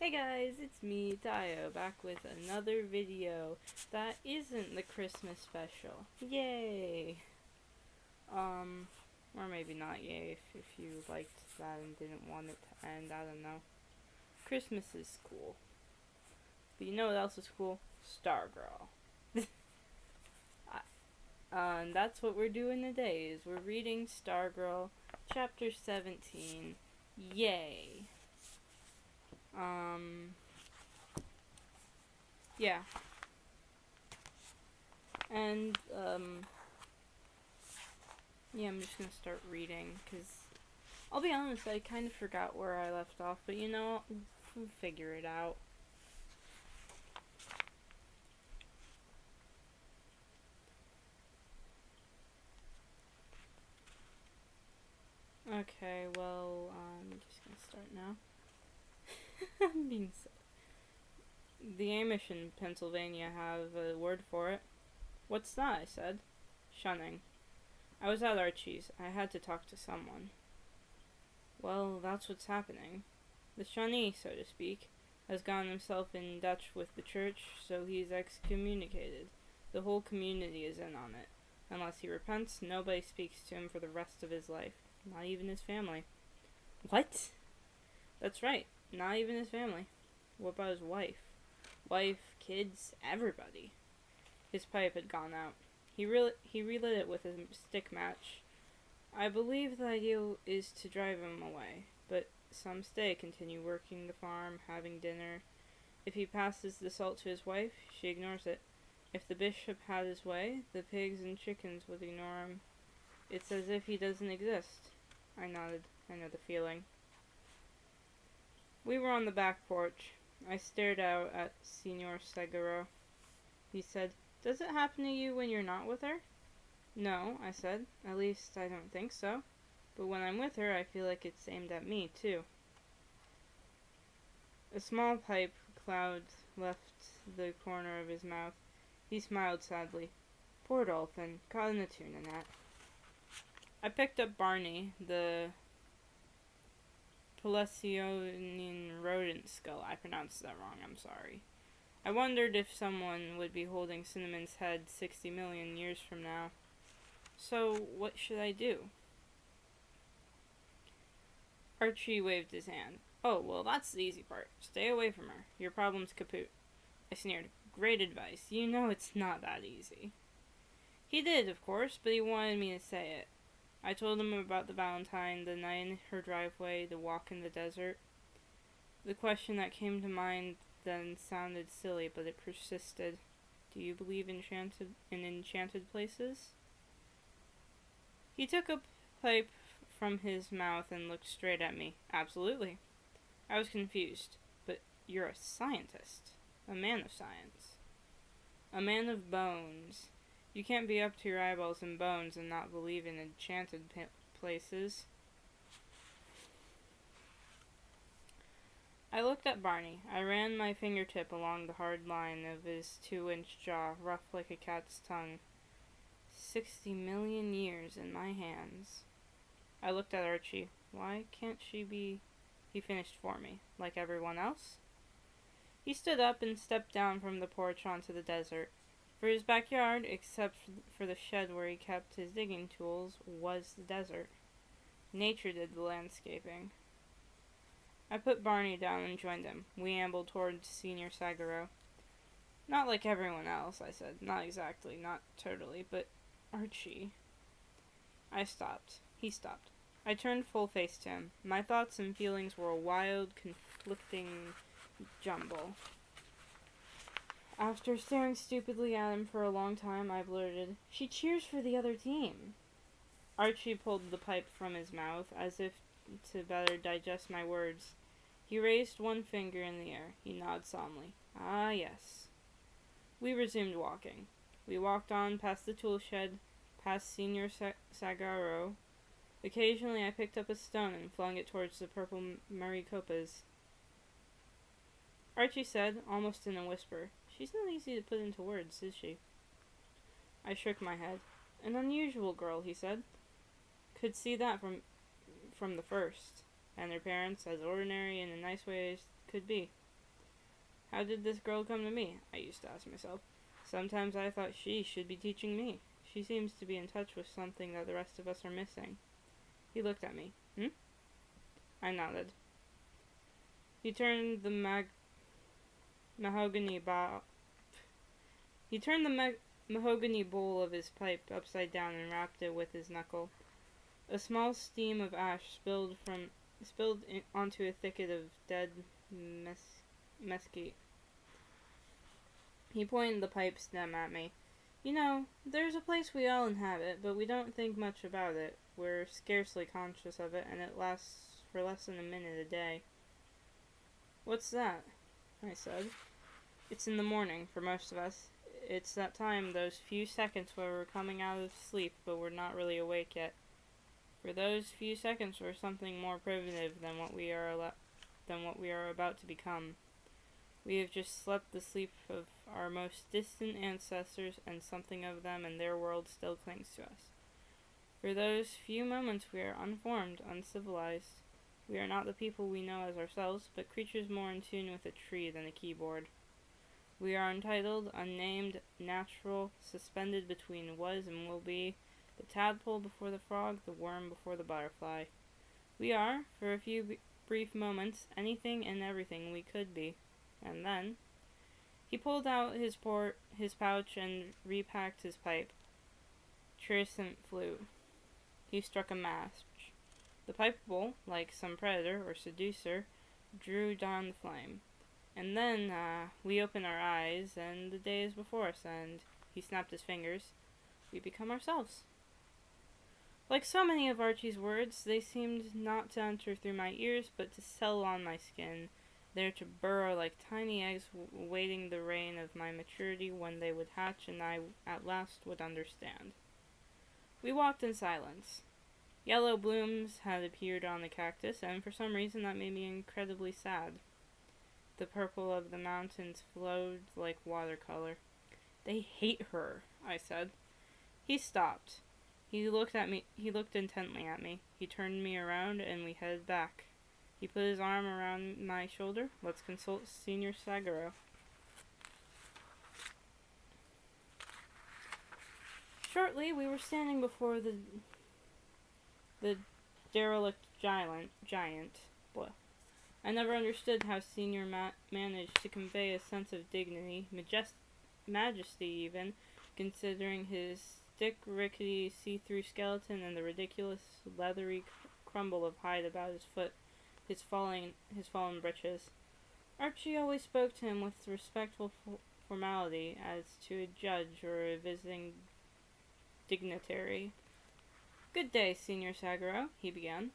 Hey guys, it's me, Tayo, back with another video that isn't the Christmas special. Yay! Or maybe not yay if you liked that and didn't want it to end, I don't know. Christmas is cool. But you know what else is cool? Stargirl. And that's what we're doing today, is we're reading Stargirl, chapter 17. Yay! Yeah. And, yeah, I'm just gonna start reading, because I'll be honest, I kind of forgot where I left off, but you know, we'll figure it out. Okay, well, I'm just gonna start now. I'm being silly. The Amish in Pennsylvania have a word for it. What's that? I said. Shunning. I was at Archie's. I had to talk to someone. Well, that's what's happening. The Shawnee, so to speak, has gotten himself in Dutch with the church, so he's excommunicated. The whole community is in on it. Unless he repents, nobody speaks to him for the rest of his life. Not even his family. What? That's right. Not even his family. What about his wife? Wife, kids, everybody. His pipe had gone out. He relit it with a stick match. I believe the ideal is to drive him away, but some stay, continue working the farm, having dinner. If he passes the salt to his wife, she ignores it. If the bishop had his way, the pigs and chickens would ignore him. It's as if he doesn't exist. I nodded. I know the feeling. We were on the back porch. I stared out at Senor Seguro. He said, "Does it happen to you when you're not with her?" "No," I said. "At least, I don't think so. But when I'm with her, I feel like it's aimed at me, too." A small pipe cloud left the corner of his mouth. He smiled sadly. "Poor dolphin, caught in a tuna net." I picked up Barney, the Pelesionian rodent skull. I pronounced that wrong, I'm sorry. I wondered if someone would be holding Cinnamon's head 60 million years from now. So, what should I do? Archie waved his hand. "Oh, well, that's the easy part. Stay away from her. Your problem's kaput." I sneered. "Great advice. You know it's not that easy." He did, of course, but he wanted me to say it. I told him about the Valentine, the night in her driveway, the walk in the desert. The question that came to mind then sounded silly, but it persisted. "Do you believe in enchanted places?" He took a pipe from his mouth and looked straight at me. "Absolutely." I was confused. "But you're a scientist. A man of science. A man of bones. You can't be up to your eyeballs in bones and not believe in enchanted places." I looked at Barney. I ran my fingertip along the hard line of his 2-inch jaw, rough like a cat's tongue. 60 million years in my hands. I looked at Archie. Why can't she be... He finished for me. Like everyone else? He stood up and stepped down from the porch onto the desert. For his backyard, except for the shed where he kept his digging tools, was the desert. Nature did the landscaping. I put Barney down and joined him. We ambled towards Senior Sagaro. "Not like everyone else," I said. "Not exactly, not totally, but Archie..." I stopped. He stopped. I turned full face to him. My thoughts and feelings were a wild, conflicting jumble. After staring stupidly at him for a long time, I blurted, "She cheers for the other team." Archie pulled the pipe from his mouth, as if to better digest my words. He raised one finger in the air. He nodded solemnly. "Ah, yes." We resumed walking. We walked on past the tool shed, past Senor Sagaro. Occasionally I picked up a stone and flung it towards the purple maricopas. Archie said, almost in a whisper, "She's not easy to put into words, is she?" I shook my head. "An unusual girl," he said. "Could see that from the first. And her parents, as ordinary in a nice way as could be." How did this girl come to me? I used to ask myself. Sometimes I thought she should be teaching me. She seems to be in touch with something that the rest of us are missing. He looked at me. I nodded. He turned the mahogany bowl of his pipe upside down and rapped it with his knuckle. A small steam of ash spilled onto a thicket of dead mesquite. He pointed the pipe stem at me. You know, there's a place we all inhabit, but we don't think much about it. We're scarcely conscious of it, and it lasts for less than a minute a day. What's that? I said. It's in the morning, for most of us. It's that time, those few seconds where we're coming out of sleep, but we're not really awake yet. For those few seconds, we're something more primitive than what we are about to become. We have just slept the sleep of our most distant ancestors, and something of them and their world still clings to us. For those few moments we are unformed, uncivilized. We are not the people we know as ourselves, but creatures more in tune with a tree than a keyboard. We are untitled, unnamed, natural, suspended between was and will be, the tadpole before the frog, the worm before the butterfly. We are, for a few brief moments, anything and everything we could be. And then, he pulled out his pouch and repacked his pipe. Trisant flew. He struck a match. The pipe bowl, like some predator or seducer, drew down the flame. And then, we open our eyes, and the day is before us, and he snapped his fingers. We become ourselves. Like so many of Archie's words, they seemed not to enter through my ears, but to settle on my skin, there to burrow like tiny eggs, waiting the reign of my maturity when they would hatch and I at last would understand. We walked in silence. Yellow blooms had appeared on the cactus, and for some reason that made me incredibly sad. The purple of the mountains flowed like watercolor. They hate her, I said. He stopped. He looked intently at me. He turned me around, and we headed back. He put his arm around my shoulder. Let's consult Senior Sagaro. Shortly, we were standing before the derelict giant. Boy, I never understood how Senior managed to convey a sense of dignity, majesty even, considering his thick, rickety, see-through skeleton and the ridiculous, leathery crumble of hide about his foot. His fallen breeches. Archie always spoke to him with respectful formality, as to a judge or a visiting dignitary. Good day, Senior Sagaro, he began.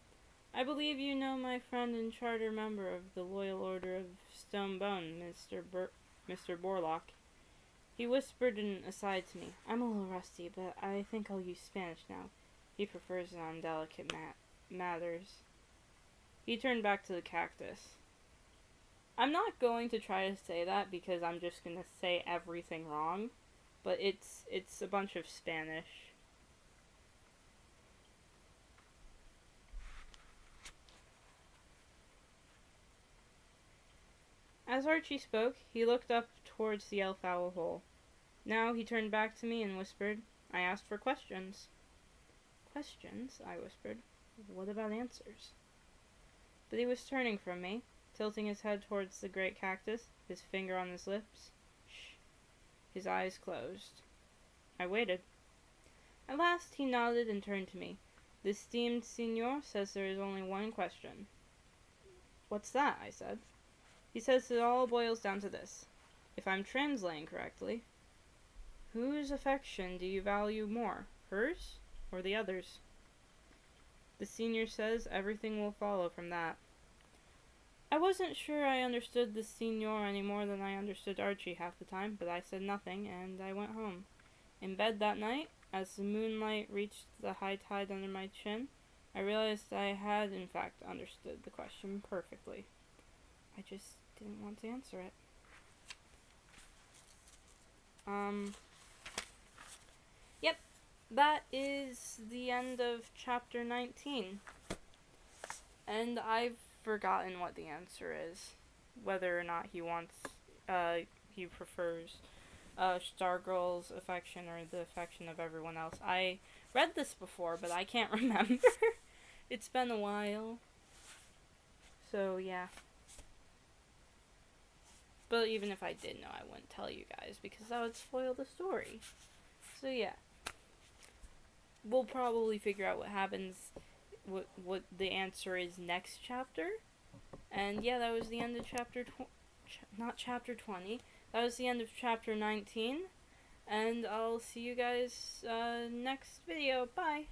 I believe you know my friend and charter member of the Loyal Order of Stone Bone, Mr. Borlock. He whispered an aside to me. I'm a little rusty, but I think I'll use Spanish now. He prefers it on delicate matters. He turned back to the cactus. I'm not going to try to say that because I'm just going to say everything wrong, but it's a bunch of Spanish. As Archie spoke, he looked up towards the elf-owl hole. Now he turned back to me and whispered, I asked for questions. Questions? I whispered. What about answers? But he was turning from me, tilting his head towards the great cactus, his finger on his lips. Shh. His eyes closed. I waited. At last he nodded and turned to me. The esteemed Signor says there is only one question. What's that? I said. He says it all boils down to this. If I'm translating correctly, whose affection do you value more, hers or the others? The senior says everything will follow from that. I wasn't sure I understood the Signor any more than I understood Archie half the time, but I said nothing, and I went home. In bed that night, as the moonlight reached the high tide under my chin, I realized I had, in fact, understood the question perfectly. I just didn't want to answer it. Yep, that is the end of chapter 19. And I've forgotten what the answer is. Whether or not he wants he prefers Stargirl's affection or the affection of everyone else. I read this before, but I can't remember. It's been a while. So, yeah. But even if I did know, I wouldn't tell you guys because that would spoil the story. So, yeah. We'll probably figure out what happens, what the answer is next chapter. And yeah, that was the end of not chapter 20. That was the end of chapter 19. And I'll see you guys next video. Bye!